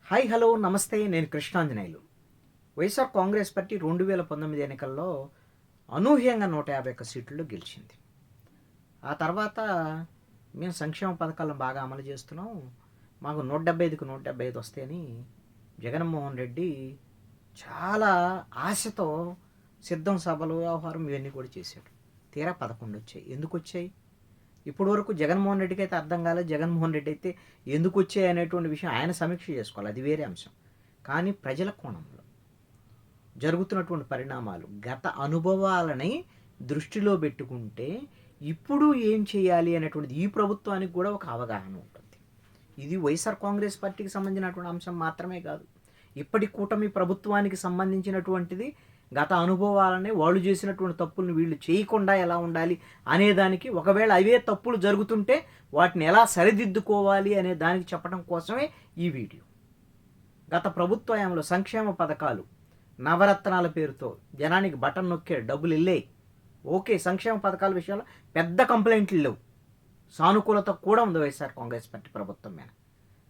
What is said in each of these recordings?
Hi hello నమస్తే, నేను Krishnanjaneyulu. YSR Congress party 2019 ఎన్నికల్లో అనూహ్యంగా 151 సీట్లలో గెలిచింది. ఆ తర్వాత మేము సంక్షేమ పథకాలను బాగా అమలు చేస్తున్నాం, మాకు 175కి 175 వస్తాయని జగన్మోహన్ రెడ్డి చాలా ఆశతో సిద్ధం సభలు వ్యవహారం ఇవన్నీ కూడా చేశాడు. తీరా 11 వచ్చాయి. ఎందుకు వచ్చాయి? ఇప్పటి వరకు జగన్మోహన్ రెడ్డికి అయితే అర్థం కాలేదు. జగన్మోహన్ రెడ్డి అయితే ఎందుకు వచ్చాయి అనేటువంటి విషయం ఆయన సమీక్ష చేసుకోవాలి, అది వేరే అంశం. కానీ ప్రజల కోణంలో జరుగుతున్నటువంటి పరిణామాలు, గత అనుభవాలని దృష్టిలో పెట్టుకుంటే ఇప్పుడు ఏం చేయాలి అనేటువంటిది ఈ ప్రభుత్వానికి కూడా ఒక అవగాహన ఉంటుంది. ఇది వైఎస్ఆర్ కాంగ్రెస్ పార్టీకి సంబంధించినటువంటి అంశం మాత్రమే కాదు, ఇప్పటి కూటమి ప్రభుత్వానికి సంబంధించినటువంటిది. గత అనుభవాలని, వాళ్ళు చేసినటువంటి తప్పులను వీళ్ళు చేయకుండా ఎలా ఉండాలి అనేదానికి, ఒకవేళ అవే తప్పులు జరుగుతుంటే వాటిని ఎలా సరిదిద్దుకోవాలి అనే దానికి చెప్పడం కోసమే ఈ వీడియో. గత ప్రభుత్వంలో సంక్షేమ పథకాలు నవరత్నాల పేరుతో జనానికి బటన్ నొక్కే డబ్బులు వెళ్ళాయి. ఓకే, సంక్షేమ పథకాల విషయంలో పెద్ద కంప్లైంట్లు లేవు, సానుకూలత కూడా ఉంది వైఎస్ఆర్ కాంగ్రెస్ పార్టీ ప్రభుత్వం మీద.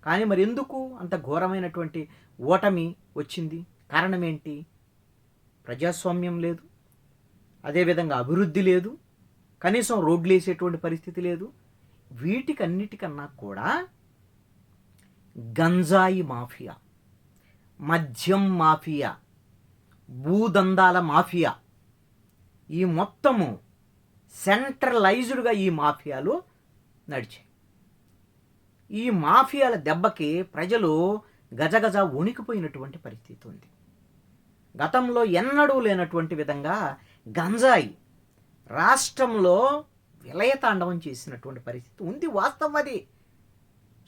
కానీ మరి ఎందుకు అంత ఘోరమైనటువంటి ఓటమి వచ్చింది? కారణం ఏంటి? ప్రజాస్వామ్యం లేదు, అదేవిధంగా అభివృద్ధి లేదు, కనీసం రోడ్లు వేసేటువంటి పరిస్థితి లేదు. వీటికన్నిటికన్నా కూడా గంజాయి మాఫియా, మద్యం మాఫియా, భూదందాల మాఫియా, ఈ మొత్తము సెంట్రలైజ్డ్గా ఈ మాఫియాలు నడిచాయి. ఈ మాఫియాల దెబ్బకి ప్రజలు గజగజ వణికిపోయినటువంటి పరిస్థితి ఉంది. గతంలో ఎన్నడూ లేనటువంటి విధంగా గంజాయి రాష్ట్రంలో విలయతాండవం చేసినటువంటి పరిస్థితి ఉంది. వాస్తవం అది.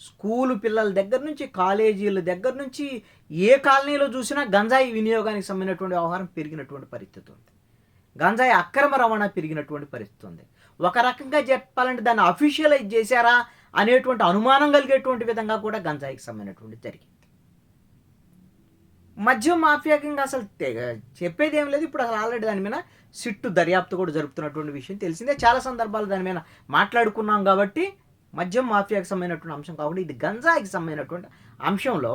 స్కూలు పిల్లల దగ్గర నుంచి, కాలేజీల దగ్గర నుంచి, ఏ కాలనీలో చూసినా గంజాయి వినియోగానికి సంబంధించినటువంటి వ్యవహారం పెరిగినటువంటి పరిస్థితి ఉంది. గంజాయి అక్రమ రవాణా పెరిగినటువంటి పరిస్థితి ఉంది. ఒక రకంగా చెప్పాలంటే దాన్ని అఫీషియలైజ్ చేశారా అనేటువంటి అనుమానం కలిగేటువంటి విధంగా కూడా గంజాయికి సంబంధించినటువంటి జరిగింది. మద్యం మాఫియాకి ఇంకా అసలు చెప్పేది ఏం లేదు. ఇప్పుడు అసలు ఆల్రెడీ దాని మీద సిట్టు దర్యాప్తు కూడా జరుపుతున్నటువంటి విషయం తెలిసిందే. చాలా సందర్భాలు దాని మీద మాట్లాడుకున్నాం కాబట్టి మద్యం మాఫియాకి సంబంధించినటువంటి అంశం కాబట్టి ఇది గంజాయికి సంబంధించినటువంటి అంశంలో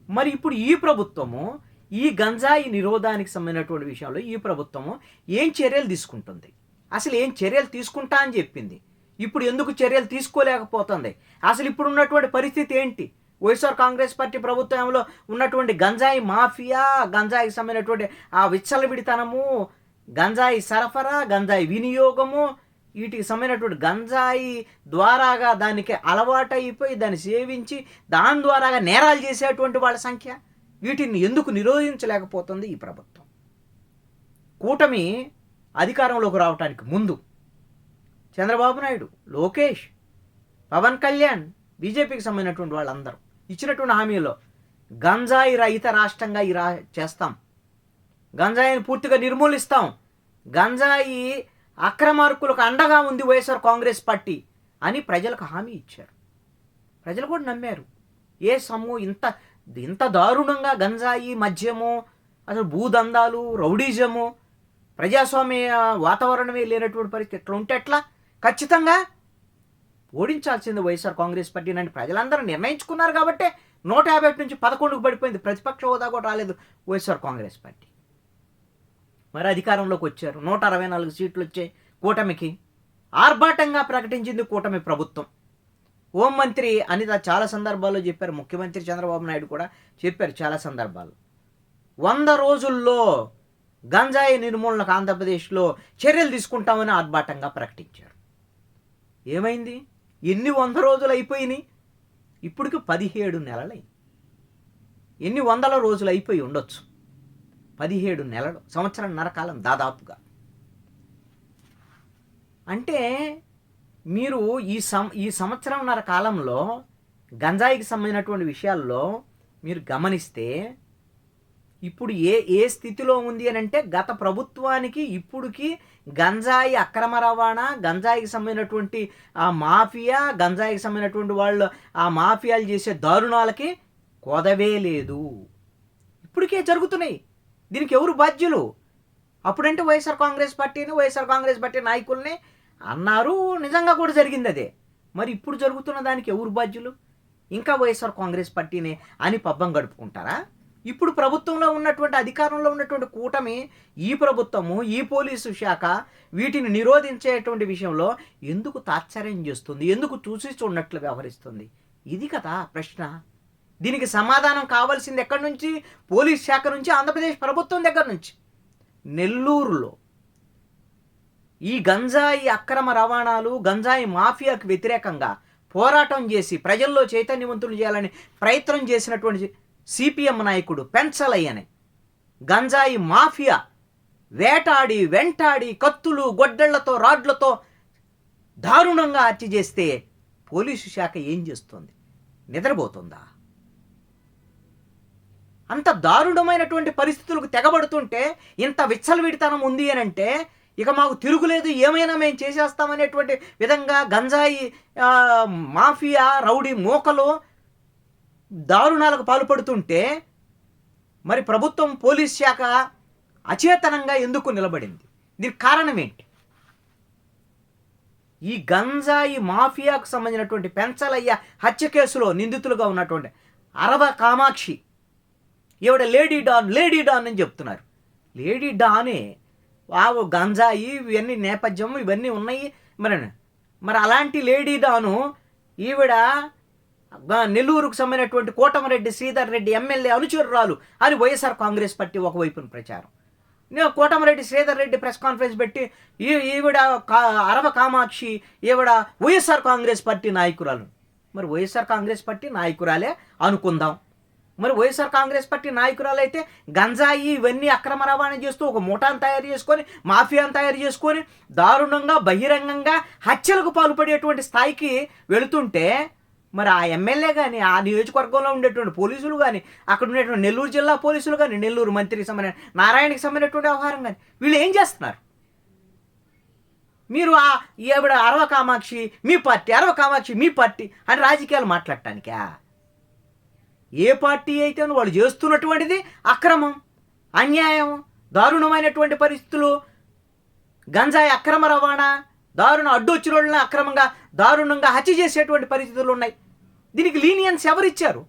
మరి ఇప్పుడు ఈ ప్రభుత్వము ఈ గంజాయి నిరోధానికి సంబంధించినటువంటి విషయంలో ఈ ప్రభుత్వము ఏం చర్యలు తీసుకుంటుంది? అసలు ఏం చర్యలు తీసుకుంటా అని చెప్పింది, ఇప్పుడు ఎందుకు చర్యలు తీసుకోలేకపోతుంది? అసలు ఇప్పుడు ఉన్నటువంటి పరిస్థితి ఏంటి? వైఎస్ఆర్ కాంగ్రెస్ పార్టీ ప్రభుత్వంలో ఉన్నటువంటి గంజాయి మాఫియా, గంజాయికి సంబంధించినటువంటి ఆ విచ్చలవిడితనము, గంజాయి సరఫరా, గంజాయి వినియోగము, వీటికి సంబంధించినటువంటి గంజాయి ద్వారాగా దానికి అలవాటైపోయి దాన్ని సేవించి దాని ద్వారాగా నేరాలు చేసేటువంటి వాళ్ళ సంఖ్య, వీటిని ఎందుకు నిరోధించలేకపోతుంది ఈ ప్రభుత్వం? కూటమి అధికారంలోకి రావడానికి ముందు చంద్రబాబు నాయుడు, లోకేష్, పవన్ కళ్యాణ్, బీజేపీకి సంబంధించినటువంటి వాళ్ళందరూ ఇచ్చినటువంటి హామీలో గంజాయి రహిత రాష్ట్రంగా చేస్తాం, గంజాయిని పూర్తిగా నిర్మూలిస్తాం, గంజాయి అక్రమార్కులకు అండగా ఉంది వైఎస్ఆర్ కాంగ్రెస్ పార్టీ అని ప్రజలకు హామీ ఇచ్చారు. ప్రజలు కూడా నమ్మారు. ఏ సొమ్ము ఇంత దారుణంగా గంజాయి, మద్యము, అసలు భూదందాలు, రౌడీజము, ప్రజాస్వామ్య వాతావరణమే లేనటువంటి పరిస్థితి ఎట్లా ఉంటే ఎట్లా? ఖచ్చితంగా ఓడించాల్సింది వైఎస్ఆర్ కాంగ్రెస్ పార్టీ అని ప్రజలందరూ నిర్ణయించుకున్నారు కాబట్టి 150 నుంచి 11కు పడిపోయింది. ప్రతిపక్ష హోదా కూడా రాలేదు వైఎస్ఆర్ కాంగ్రెస్ పార్టీ. మరి అధికారంలోకి వచ్చారు, 164 సీట్లు వచ్చాయి కూటమికి. ఆర్భాటంగా ప్రకటించింది కూటమి ప్రభుత్వం. హోంమంత్రి అనిత చాలా సందర్భాల్లో చెప్పారు, ముఖ్యమంత్రి చంద్రబాబు నాయుడు కూడా చెప్పారు చాలా సందర్భాల్లో, 100 రోజుల్లో గంజాయి నిర్మూలనకు ఆంధ్రప్రదేశ్లో చర్యలు తీసుకుంటామని ఆర్భాటంగా ప్రకటించారు. ఏమైంది? ఎన్ని 100 రోజులు అయిపోయినాయి? ఇప్పటికి 17 నెలలైంది. ఎన్ని 100 రోజులు అయిపోయి ఉండొచ్చు? 17 నెలలు, సంవత్సరంన్నర కాలం దాదాపుగా. అంటే మీరు ఈ సంవత్సరంన్నర కాలంలో గంజాయికి సంబంధించినటువంటి విషయాల్లో మీరు గమనిస్తే ఇప్పుడు ఏ స్థితిలో ఉంది అని అంటే, గత ప్రభుత్వానికి ఇప్పుడుకి గంజాయి అక్రమ రవాణా, గంజాయికి సంబంధించినటువంటి ఆ మాఫియా, గంజాయికి సంబంధించినటువంటి వాళ్ళు ఆ మాఫియాలు చేసే దారుణాలకి కొదవే లేదు. ఇప్పటికే జరుగుతున్నాయి. దీనికి ఎవరు బాధ్యులు? అప్పుడంటే వైఎస్ఆర్ కాంగ్రెస్ పార్టీ నాయకుల్ని అన్నారు, నిజంగా కూడా జరిగింది అదే. మరి ఇప్పుడు జరుగుతున్న దానికి ఎవరు బాధ్యులు? ఇంకా వైఎస్ఆర్ కాంగ్రెస్ పార్టీనే అని పబ్బం గడుపుకుంటారా? ఇప్పుడు ప్రభుత్వంలో ఉన్నటువంటి అధికారంలో ఉన్నటువంటి కూటమి, ఈ ప్రభుత్వము, ఈ పోలీసు శాఖ వీటిని నిరోధించేటువంటి విషయంలో ఎందుకు తాత్సర్యం చేస్తుంది? ఎందుకు చూసి చూడనట్లు వ్యవహరిస్తుంది? ఇది కదా ప్రశ్న. దీనికి సమాధానం కావాల్సింది ఎక్కడి నుంచి? పోలీస్ శాఖ నుంచి, ఆంధ్రప్రదేశ్ ప్రభుత్వం దగ్గర నుంచి. నెల్లూరులో ఈ గంజాయి అక్రమ రవాణాలు, గంజాయి మాఫియాకు వ్యతిరేకంగా పోరాటం చేసి ప్రజల్లో చైతన్యవంతులు చేయాలని ప్రయత్నం చేసినటువంటి సిపిఎం నాయకుడు పెంచలయ్యని గంజాయి మాఫియా వేటాడి వెంటాడి కత్తులు గొడ్డళ్లతో రాడ్లతో దారుణంగా హత్య చేస్తే పోలీసు శాఖ ఏం చేస్తుంది? నిద్రపోతుందా? అంత దారుణమైనటువంటి పరిస్థితులకు తెగబడుతుంటే ఇంత విచ్చలవిడితనం ఉంది అని అంటే ఇక మాకు తిరుగులేదు, ఏమైనా మేము చేసేస్తామనేటువంటి విధంగా గంజాయి మాఫియా రౌడీ మూకలు దారుణాలకు పాల్పడుతుంటే మరి ప్రభుత్వం, పోలీస్ శాఖ అచేతనంగా ఎందుకు నిలబడింది? దీనికి కారణం ఏంటి? ఈ గంజాయి మాఫియాకు సంబంధించినటువంటి పెంచలయ్య హత్య కేసులో నిందితులుగా ఉన్నటువంటి అరవ కామాక్షి ఈవిడ లేడీ డాన్ అని చెప్తున్నారు. లేడీ డానే గంజాయి ఇవన్నీ నేపథ్యం ఇవన్నీ ఉన్నాయి. మరి అలాంటి లేడీ డాను ఈవిడ నెల్లూరుకు సంబంధించినటువంటి కోటమిరెడ్డి శ్రీధర్ రెడ్డి ఎమ్మెల్యే అనుచరురాలు అని వైఎస్ఆర్ కాంగ్రెస్ పార్టీ ఒకవైపున ప్రచారం. కోటమిరెడ్డి శ్రీధర్ రెడ్డి ప్రెస్ కాన్ఫరెన్స్ పెట్టి ఈవిడ అరవ కామాక్షి ఈవిడ వైఎస్ఆర్ కాంగ్రెస్ పార్టీ నాయకురాలు. మరి వైఎస్ఆర్ కాంగ్రెస్ పార్టీ నాయకురాలే అనుకుందాం. మరి వైఎస్ఆర్ కాంగ్రెస్ పార్టీ నాయకురాలు అయితే గంజాయి ఇవన్నీ అక్రమ రవాణా చేస్తూ ఒక ముఠాను తయారు చేసుకొని, మాఫియాను తయారు చేసుకొని దారుణంగా బహిరంగంగా హత్యలకు పాల్పడేటువంటి స్థాయికి వెళుతుంటే మరి ఆ ఎమ్మెల్యే కానీ, ఆ నియోజకవర్గంలో ఉండేటువంటి పోలీసులు కానీ, అక్కడ ఉండేటువంటి నెల్లూరు జిల్లా పోలీసులు కానీ, నెల్లూరు మంత్రికి సంబంధించిన నారాయణకి సంబంధించినటువంటి వ్యవహారం కానీ వీళ్ళు ఏం చేస్తున్నారు? మీరు ఈవిడ అరవ కామాక్షి మీ పార్టీ అని రాజకీయాలు మాట్లాడటానికా? ఏ పార్టీ అయితే వాళ్ళు చేస్తున్నటువంటిది అక్రమం, అన్యాయం, దారుణమైనటువంటి పరిస్థితులు, గంజాయి అక్రమ రవాణా, అడ్డొచ్చిన వాళ్ళని అక్రమంగా దారుణంగా హత్య చేసేటువంటి పరిస్థితులు ఉన్నాయి. దీనికి లీనియన్స్ ఎవరిచ్చారు?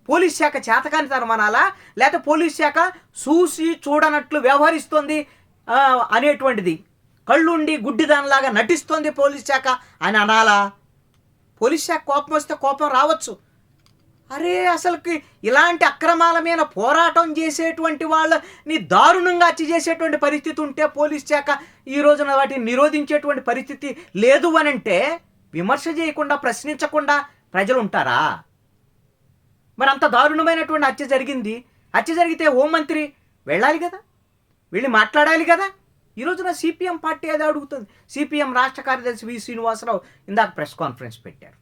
పోలీస్ శాఖ చేతకానితనం అనాలా, లేకపోతే పోలీస్ శాఖ చూసి చూడనట్లు వ్యవహరిస్తుంది అనేటువంటిది, కళ్ళుండి గుడ్డిదానిలాగా నటిస్తుంది పోలీస్ శాఖ అని అనాలా? పోలీస్ శాఖ కోపం వస్తే కోపం రావచ్చు. అరే అసలుకి ఇలాంటి అక్రమాల మీద పోరాటం చేసేటువంటి వాళ్ళని దారుణంగా హత్య చేసేటువంటి పరిస్థితి ఉంటే పోలీస్ శాఖ ఈ రోజున వాటిని నిరోధించేటువంటి పరిస్థితి లేదు అని అంటే విమర్శ చేయకుండా, ప్రశ్నించకుండా ప్రజలు ఉంటారా? మరి అంత దారుణమైనటువంటి హత్య జరిగింది. హత్య జరిగితే హోంమంత్రి వెళ్ళాలి కదా, వెళ్ళి మాట్లాడాలి కదా. ఈ రోజున సిపిఎం పార్టీ అది అడుగుతుంది. సిపిఎం రాష్ట్ర కార్యదర్శి వి శ్రీనివాసరావు ఇందాక ప్రెస్ కాన్ఫరెన్స్ పెట్టారు.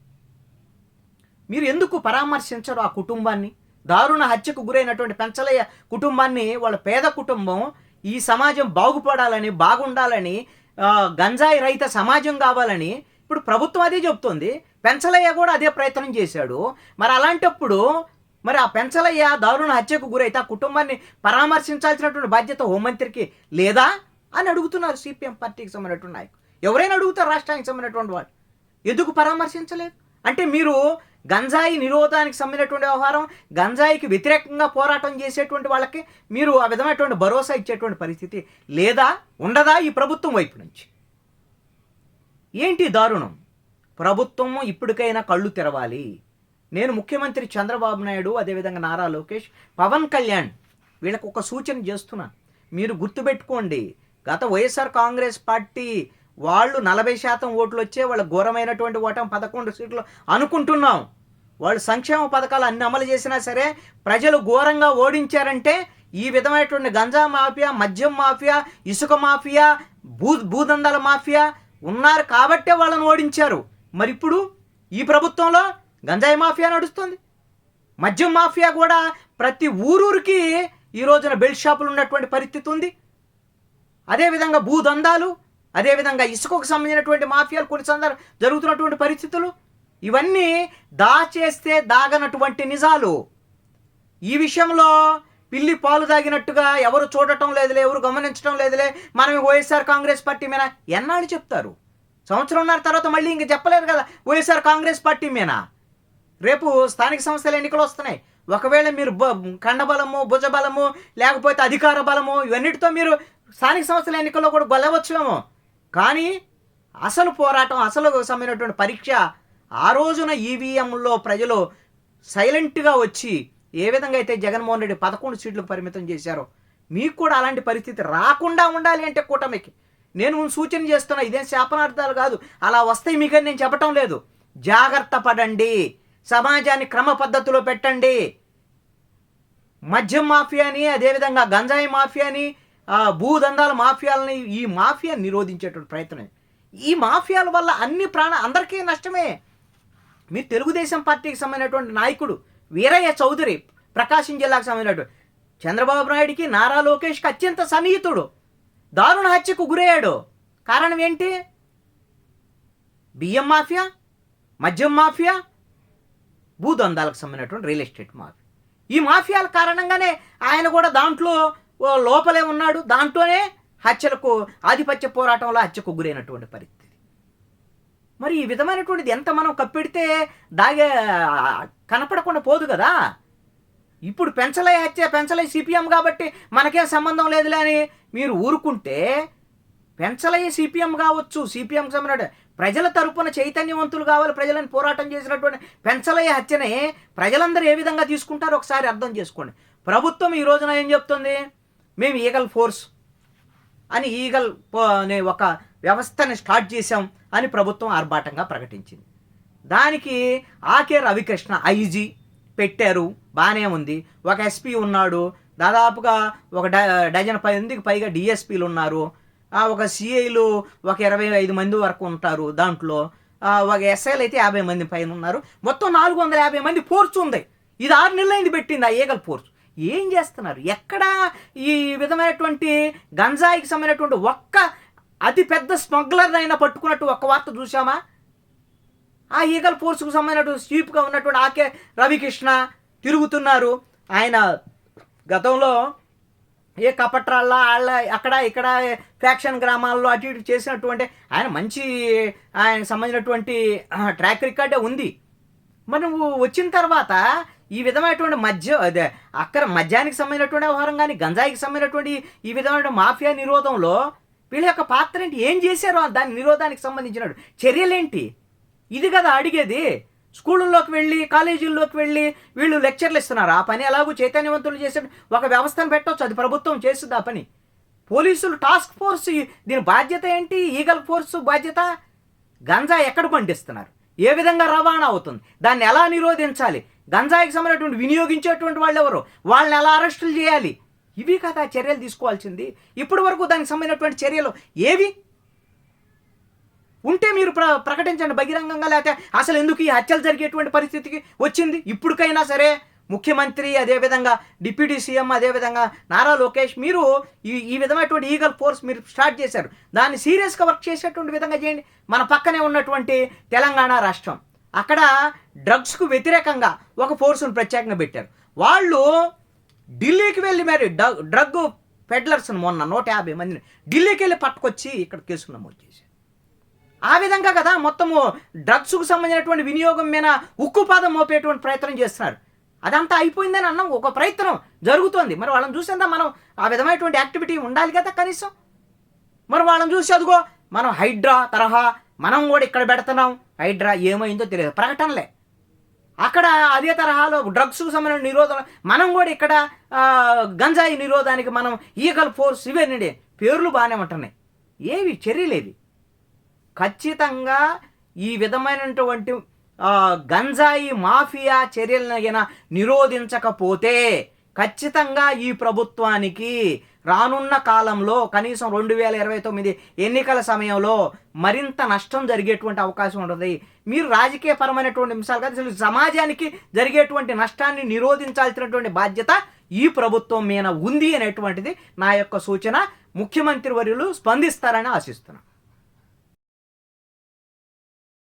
మీరు ఎందుకు పరామర్శించరు ఆ కుటుంబాన్ని? దారుణ హత్యకు గురైనటువంటి పెంచలయ్య కుటుంబాన్ని, వాళ్ళ పేద కుటుంబం, ఈ సమాజం బాగుపడాలని, బాగుండాలని, గంజాయి రహిత సమాజం కావాలని ఇప్పుడు ప్రభుత్వం అదే చెప్తోంది. పెంచలయ్య కూడా అదే ప్రయత్నం చేశాడు. మరి అలాంటప్పుడు మరి ఆ పెంచలయ్య దారుణ హత్యకు గురైతే ఆ కుటుంబాన్ని పరామర్శించాల్సినటువంటి బాధ్యత హోంమంత్రికి లేదా అని అడుగుతున్నారు సిపిఎం పార్టీకి సంబంధించినటువంటి నాయకులు. ఎవరైనా అడుగుతారు రాష్ట్రానికి సంబంధించినటువంటి వాళ్ళు. ఎందుకు పరామర్శించలేదు? అంటే మీరు గంజాయి నిరోధానికి సంబంధించినటువంటి వ్యవహారం, గంజాయికి వ్యతిరేకంగా పోరాటం చేసేటువంటి వాళ్ళకి మీరు ఆ విధమైనటువంటి భరోసా ఇచ్చేటువంటి పరిస్థితి లేదా, ఉండదా ఈ ప్రభుత్వం వైపు నుంచి? ఏంటి దారుణం? ప్రభుత్వం ఇప్పటికైనా కళ్ళు తెరవాలి. నేను ముఖ్యమంత్రి చంద్రబాబు నాయుడు, అదేవిధంగా నారా లోకేష్, పవన్ కళ్యాణ్ వీళ్ళకు ఒక సూచన చేస్తున్నాను. మీరు గుర్తుపెట్టుకోండి, గత వైఎస్ఆర్ కాంగ్రెస్ పార్టీ వాళ్ళు 40% ఓట్లు వచ్చే వాళ్ళ ఘోరమైనటువంటి ఓటం 11 సీట్లు అనుకుంటున్నాం. వాళ్ళు సంక్షేమ పథకాలు అన్ని అమలు చేసినా సరే ప్రజలు ఘోరంగా ఓడించారంటే ఈ విధమైనటువంటి గంజా మాఫియా, మద్యం మాఫియా, ఇసుక మాఫియా, భూదందాల మాఫియా ఉన్నారు కాబట్టే వాళ్ళని ఓడించారు. మరి ఇప్పుడు ఈ ప్రభుత్వంలో గంజాయి మాఫియా నడుస్తుంది, మద్యం మాఫియా కూడా ప్రతి ఊరూరికి ఈ రోజున బెల్ట్ షాపులు ఉన్నటువంటి పరిస్థితి ఉంది. అదేవిధంగా భూదందాలు, అదేవిధంగా ఇసుకకు సంబంధించినటువంటి మాఫియాలు కొన్ని సందర్భాలు జరుగుతున్నటువంటి పరిస్థితులు, ఇవన్నీ దాచేస్తే దాగనటువంటి నిజాలు. ఈ విషయంలో పిల్లి పాలు తాగినట్టుగా ఎవరు చూడటం లేదులే, ఎవరు గమనించడం లేదులే, మనం వైఎస్ఆర్ కాంగ్రెస్ పార్టీ మీద ఎన్నాళ్ళు చెప్తారు? సంవత్సరంన్నర తర్వాత మళ్ళీ ఇంక చెప్పలేరు కదా వైఎస్ఆర్ కాంగ్రెస్ పార్టీ మీద. రేపు స్థానిక సంస్థల ఎన్నికలు వస్తున్నాయి. ఒకవేళ మీరు కండబలము, భుజబలము, లేకపోతే అధికార బలము ఇవన్నిటితో మీరు స్థానిక సంస్థల ఎన్నికల్లో కూడా గెలవచ్చునేమో. కానీ అసలు పోరాటం, అసలు సమయమైనటువంటి పరీక్ష ఆ రోజున ఈవీఎంలో ప్రజలు సైలెంట్గా వచ్చి ఏ విధంగా అయితే జగన్మోహన్ రెడ్డి 11 సీట్లకు పరిమితం చేశారో మీకు కూడా అలాంటి పరిస్థితి రాకుండా ఉండాలి అంటే కూటమికి నేను సూచన చేస్తున్నా. ఇదేం శాపనార్థాలు కాదు, అలా వస్తాయి మీకని నేను చెప్పటం లేదు. జాగ్రత్త పడండి, సమాజాన్ని క్రమ పద్ధతిలో పెట్టండి. మద్యం మాఫియాని, అదేవిధంగా గంజాయి మాఫియాని, భూదందాల మాఫియాలని, ఈ మాఫియా నిరోధించేటువంటి ప్రయత్నం. ఈ మాఫియాల వల్ల అందరికీ నష్టమే. మీరు తెలుగుదేశం పార్టీకి సంబంధించినటువంటి నాయకుడు వీరయ్య చౌదరి, ప్రకాశం జిల్లాకు సంబంధించినటువంటి చంద్రబాబు నాయుడికి, నారా లోకేష్కి అత్యంత సన్నిహితుడు, దారుణ హత్యకు గురయ్యాడు. కారణం ఏంటి? బియ్యం మాఫియా, మద్యం మాఫియా, భూదందాలకు సంబంధించినటువంటి రియల్ ఎస్టేట్ మాఫియా. ఈ మాఫియాల కారణంగానే ఆయన కూడా దాంట్లో లోపలే ఉన్నాడు. దాంట్లోనే హత్యలకు, ఆధిపత్య పోరాటంలో హత్యకు గురైనటువంటి పరిస్థితి. మరి ఈ విధమైనటువంటిది ఎంత మనం కప్పెడితే కనపడకుండా పోదు కదా. ఇప్పుడు పెంచలయ్య సిపిఎం కాబట్టి మనకేం సంబంధం లేదులే అని మీరు ఊరుకుంటే, పెంచలయ్య సిపిఎం కావచ్చు, సిపిఎం సంబంధ ప్రజల తరపున చైతన్యవంతులు కావాలి, ప్రజలను పోరాటం చేసినటువంటి పెంచలయ్య హత్యనే ప్రజలందరూ ఏ విధంగా తీసుకుంటారో ఒకసారి అర్థం చేసుకోండి. ప్రభుత్వం ఈ రోజున ఏం చెప్తుంది? మేము ఈగల్ ఫోర్స్ అని, ఈగల్ అనే ఒక వ్యవస్థని స్టార్ట్ చేశాం అని ప్రభుత్వం ఆర్భాటంగా ప్రకటించింది. దానికి ఆకే రవికృష్ణ ఐజీ పెట్టారు, బాగానే ఉంది. ఒక ఎస్పీ ఉన్నాడు, దాదాపుగా ఒక డజన్ మందికి పైగా డిఎస్పీలు ఉన్నారు, ఒక సిఐలు ఒక 25 మంది వరకు ఉంటారు దాంట్లో, ఒక ఎస్ఐలు అయితే 50 మంది పైన ఉన్నారు. మొత్తం 450 మంది ఫోర్స్ ఉంది. ఇది 6 నెలలైంది పెట్టింది ఆ ఈగల్ ఫోర్స్. ఏం చేస్తున్నారు? ఎక్కడ ఈ విధమైనటువంటి గంజాయికి సంబంధించినటువంటి ఒక్క అతి పెద్ద స్మగ్లర్ అయినా పట్టుకున్నట్టు ఒక్క వార్త చూసామా? ఆ ఈగల్ ఫోర్స్కు సంబంధించినటువంటి చీఫ్గా ఉన్నటువంటి ఆకే రవికృష్ణ తిరుగుతున్నారు. ఆయన గతంలో ఏ కపట్రాళ్ళ అక్కడ ఇక్కడ ఫ్యాక్షన్ గ్రామాల్లో అటు ఇటు చేసినటువంటి ఆయన ఆయనకు సంబంధించినటువంటి ట్రాక్ రికార్డే ఉంది. మనం వచ్చిన తర్వాత ఈ విధమైనటువంటి మద్యానికి సంబంధించినటువంటి వ్యవహారం కానీ, గంజాయికి సంబంధించినటువంటి ఈ విధమైన మాఫియా నిరోధంలో వీళ్ళ యొక్క పాత్ర ఏంటి, ఏం చేశారో దాని నిరోధానికి సంబంధించిన చర్యలేంటి, ఇది కదా అడిగేది. స్కూళ్ళల్లోకి వెళ్ళి, కాలేజీల్లోకి వెళ్ళి వీళ్ళు లెక్చర్లు ఇస్తున్నారు. ఆ పని ఎలాగూ చైతన్యవంతులు చేసే ఒక వ్యవస్థను పెట్టవచ్చు, అది ప్రభుత్వం చేస్తుంది ఆ పని. పోలీసులు టాస్క్ ఫోర్స్, దీని బాధ్యత ఏంటి? ఈగల్ ఫోర్స్ బాధ్యత గంజా ఎక్కడ పండిస్తున్నారు, ఏ విధంగా రవాణా అవుతుంది, దాన్ని ఎలా నిరోధించాలి, గంజాయికి సంబంధించినటువంటి వినియోగించేటువంటి వాళ్ళు ఎవరు, వాళ్ళని ఎలా అరెస్టులు చేయాలి, ఇవి కదా చర్యలు తీసుకోవాల్సింది. ఇప్పటి వరకు దానికి సంబంధించినటువంటి చర్యలు ఏవి ఉంటే మీరు ప్రకటించండి బహిరంగంగా. లేకపోతే అసలు ఎందుకు ఈ హత్యలు జరిగేటువంటి పరిస్థితికి వచ్చింది? ఇప్పటికైనా సరే ముఖ్యమంత్రి, అదేవిధంగా డిప్యూటీ సీఎం, అదేవిధంగా నారా లోకేష్, మీరు ఈ విధమైనటువంటి ఈగల్ ఫోర్స్ మీరు స్టార్ట్ చేశారు, దాన్ని సీరియస్గా వర్క్ చేసేటువంటి విధంగా చేయండి. మన పక్కనే ఉన్నటువంటి తెలంగాణ రాష్ట్రం, అక్కడ డ్రగ్స్కు వ్యతిరేకంగా ఒక ఫోర్స్ను ప్రత్యేకంగా పెట్టారు. వాళ్ళు ఢిల్లీకి వెళ్ళి మరి డ్రగ్ పెడ్లర్స్ని మొన్న 150 మందిని ఢిల్లీకి వెళ్ళి పట్టుకొచ్చి ఇక్కడ కేసులు నమోదు చేశారు. ఆ విధంగా కదా మొత్తము డ్రగ్స్కు సంబంధించినటువంటి వినియోగం మీద ఉక్కుపాదం మోపేటువంటి ప్రయత్నం చేస్తున్నారు. అదంతా అయిపోయిందని అన్నాం, ఒక ప్రయత్నం జరుగుతోంది. మరి వాళ్ళని చూసేందా మనం ఆ విధమైనటువంటి యాక్టివిటీ ఉండాలి కదా కనీసం. మరి వాళ్ళని చూసి అదిగో మనం హైడ్రా తరహా మనం కూడా ఇక్కడ పెడుతున్నాం, హైడ్రా ఏమైందో తెలియదు, ప్రకటనలే. అక్కడ అదే తరహాలో డ్రగ్స్కు సంబంధించిన నిరోధం, మనం కూడా ఇక్కడ గంజాయి నిరోధానికి మనం ఈగల్ ఫోర్స్, ఇవన్నీ పేర్లు బాగానే ఉంటున్నాయి, ఏవి చర్యలేవి. ఖచ్చితంగా ఈ విధమైనటువంటి గంజాయి మాఫియా చర్యలను నిరోధించకపోతే ఖచ్చితంగా ఈ ప్రభుత్వానికి రానున్న కాలంలో కనీసం 2029 ఎన్నికల సమయంలో మరింత నష్టం జరిగేటువంటి అవకాశం ఉంటుంది. మీరు రాజకీయపరమైనటువంటి అంశాలు కాదు, అసలు సమాజానికి జరిగేటువంటి నష్టాన్ని నిరోధించాల్సినటువంటి బాధ్యత ఈ ప్రభుత్వం మీద ఉంది అనేటువంటిది నా యొక్క సూచన. ముఖ్యమంత్రి వర్యులు స్పందిస్తారని ఆశిస్తున్నాను.